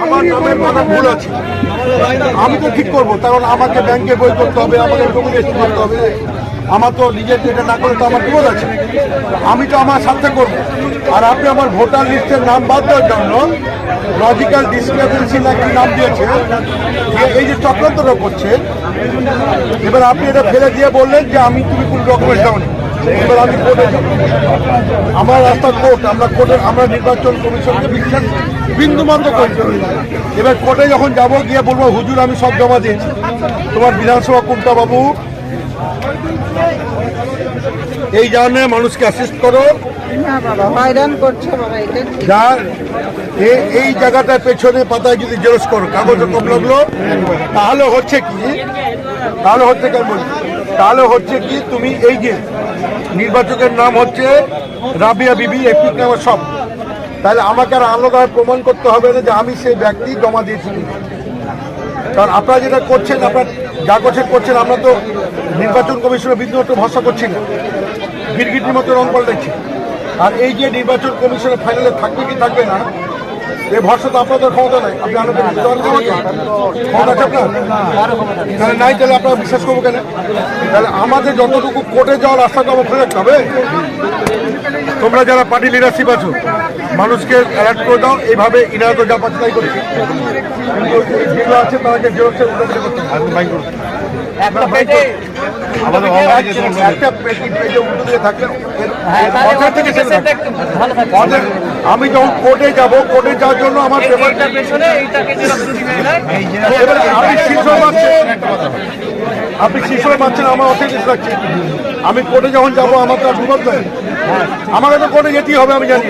আমার নামের মানে ভুল আছে, আমি তো ঠিক করবো, কারণ আমাকে ব্যাংকে বই করতে হবে, আমাকে জমি রেজিস্ট্রি করতে হবে, আমার তো নিজের যেটা না করে তো আমার বিপদ আছে, আমি তো আমার সাথে করবো। আর আপনি আমার ভোটার লিস্টের নাম বাদ দেওয়ার জন্য লজিক্যাল ডিসক্রিপেন্সি না কি নাম দিয়েছে, এই যে চক্রান্তটা করছে, এবার আপনি এটা ফেলে দিয়ে বললেন যে আমি তুমি কোনো ডকুমেন্ট দাওনি। এবার আমি কোর্টে যাব, আমার রাস্তা কোর্ট, আমরা নির্বাচন কমিশনকে বিশ্বাস বিন্দুমাত্র করি। এবার কোর্টে যখন যাব গিয়ে বলবো হুজুর আমি সব জমা দিয়েছি, তোমার বিধানসভা কোনটা বাবু, এই জন্য মানুষকে অ্যাসিস্ট করো। এই জায়গাটার পেছনে পাতায় যদি জেরক্স করো, কাগজে কম লাগলো, তাহলে হচ্ছে কি, তাহলে হচ্ছে কি তুমি এই যে নির্বাচকের নাম হচ্ছে রাবিয়া বিবি, এপিক নাম সব, তাহলে আমাকে আর আলাদাভাবে প্রমাণ করতে হবে না যে আমি সেই ব্যক্তি জমা দিয়েছি। কারণ আপনারা যেটা করছেন, আপনারা যা করছেন, আমরা তো নির্বাচন কমিশনের বিন্দুমাত্র ভরসা করছি না, গিরগিটির মতো রং পাল্টাচ্ছি। আর এই যে নির্বাচন কমিশনের ফাইনালে থাকবে কি থাকবে না, এই ভরসা তো আপনাদের ক্ষমতা নাই। আপনি ক্ষমতা আছে আপনার, তাহলে নাই, তাহলে আপনারা বিশ্বাস করবো কেন? তাহলে আমাদের যতটুকু কোর্টে যাওয়ার রাস্তাটা আমার খুলে রাখতে হবে। তোমরা যারা পার্টি লিডারশিপ আছো, মানুষকে অ্যালার্ট করে দাও, এইভাবে ইনারা তো যা পাচ্ছে তাই করছে, কিন্তু যেগুলো আছে তাদেরকে জেরক্সের উল্টো করতে আমি যখন কোর্টে যাবো, কোর্টে যাওয়ার জন্য আমার আপনি শিশু পাচ্ছেন, আমার অথেন্টিক লাগছে। আমি কোর্টে যখন যাবো আমার তো আর বিপদ নাই, আমাকে তো কোর্টে যেতেই হবে, আমি জানি।